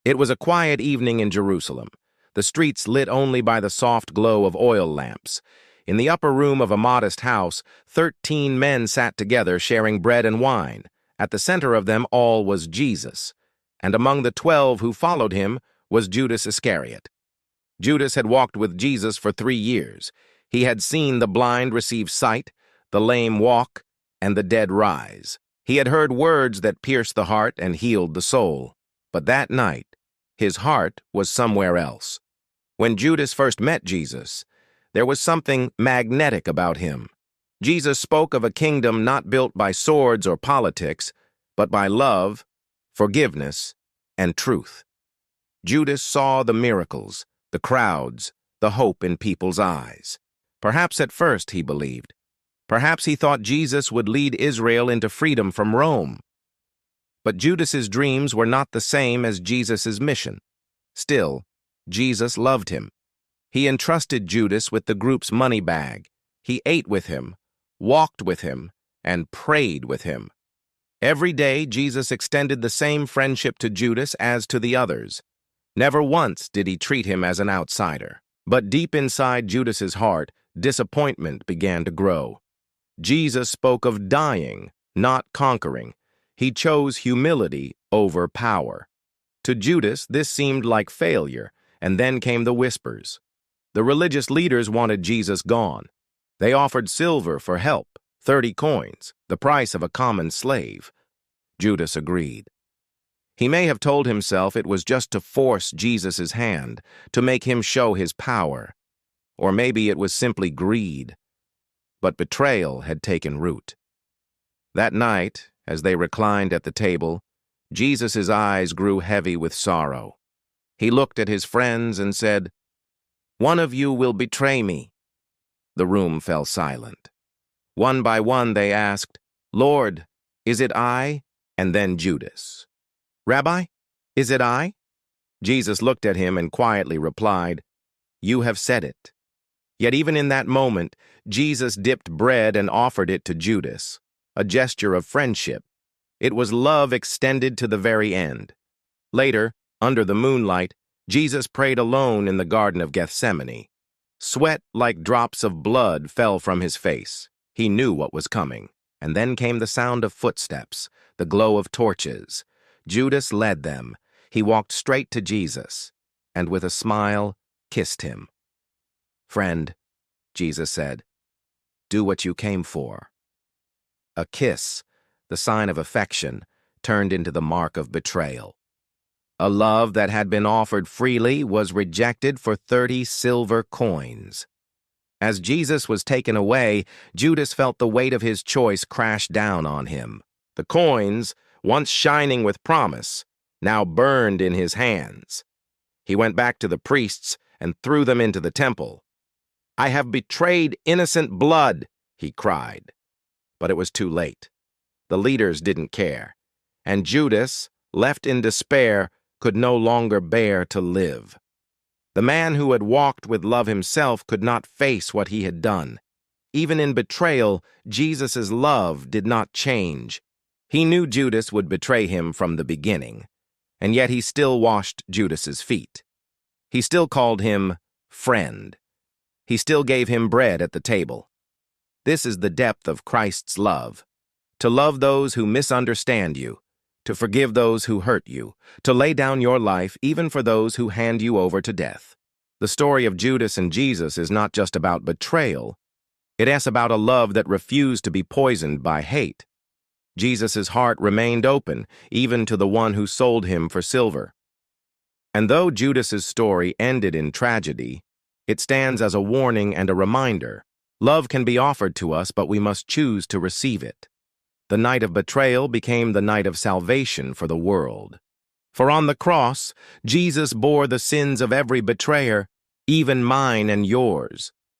It was a quiet evening in Jerusalem, the streets lit only by the soft glow of oil lamps. In the upper room of a modest house, 13 men sat together sharing bread and wine. At the center of them all was Jesus, and among the 12 who followed him was Judas Iscariot. Judas had walked with Jesus for 3 years. He had seen the blind receive sight, the lame walk, and the dead rise. He had heard words that pierced the heart and healed the soul. But that night, his heart was somewhere else. When Judas first met Jesus, there was something magnetic about him. Jesus spoke of a kingdom not built by swords or politics, but by love, forgiveness, and truth. Judas saw the miracles, the crowds, the hope in people's eyes. Perhaps at first he believed. Perhaps he thought Jesus would lead Israel into freedom from Rome. But Judas's dreams were not the same as Jesus's mission. Still, Jesus loved him. He entrusted Judas with the group's money bag. He ate with him, walked with him, and prayed with him. Every day, Jesus extended the same friendship to Judas as to the others. Never once did he treat him as an outsider. But deep inside Judas's heart, disappointment began to grow. Jesus spoke of dying, not conquering. He chose humility over power. To Judas, this seemed like failure, and then came the whispers. The religious leaders wanted Jesus gone. They offered silver for help, 30 coins, the price of a common slave. Judas agreed. He may have told himself it was just to force Jesus' hand, to make him show his power. Or maybe it was simply greed. But betrayal had taken root. That night, as they reclined at the table, Jesus' eyes grew heavy with sorrow. He looked at his friends and said, "One of you will betray me." The room fell silent. One by one they asked, "Lord, is it I?" And then Judas. "Rabbi, is it I?" Jesus looked at him and quietly replied, "You have said it." Yet even in that moment, Jesus dipped bread and offered it to Judas, a gesture of friendship. It was love extended to the very end. Later, under the moonlight, Jesus prayed alone in the Garden of Gethsemane. Sweat like drops of blood fell from his face. He knew what was coming. And then came the sound of footsteps, the glow of torches. Judas led them. He walked straight to Jesus, and with a smile, kissed him. "Friend," Jesus said, "do what you came for." A kiss, the sign of affection, turned into the mark of betrayal. A love that had been offered freely was rejected for 30 silver coins. As Jesus was taken away, Judas felt the weight of his choice crash down on him. The coins, once shining with promise, now burned in his hands. He went back to the priests and threw them into the temple. "I have betrayed innocent blood," he cried. But it was too late. The leaders didn't care, and Judas, left in despair, could no longer bear to live. The man who had walked with love himself could not face what he had done. Even in betrayal, Jesus' love did not change. He knew Judas would betray him from the beginning, and yet he still washed Judas's feet. He still called him friend. He still gave him bread at the table. This is the depth of Christ's love. To love those who misunderstand you, to forgive those who hurt you, to lay down your life even for those who hand you over to death. The story of Judas and Jesus is not just about betrayal. It is about a love that refused to be poisoned by hate. Jesus' heart remained open, even to the one who sold him for silver. And though Judas's story ended in tragedy, it stands as a warning and a reminder. Love can be offered to us, but we must choose to receive it. The night of betrayal became the night of salvation for the world. For on the cross, Jesus bore the sins of every betrayer, even mine and yours.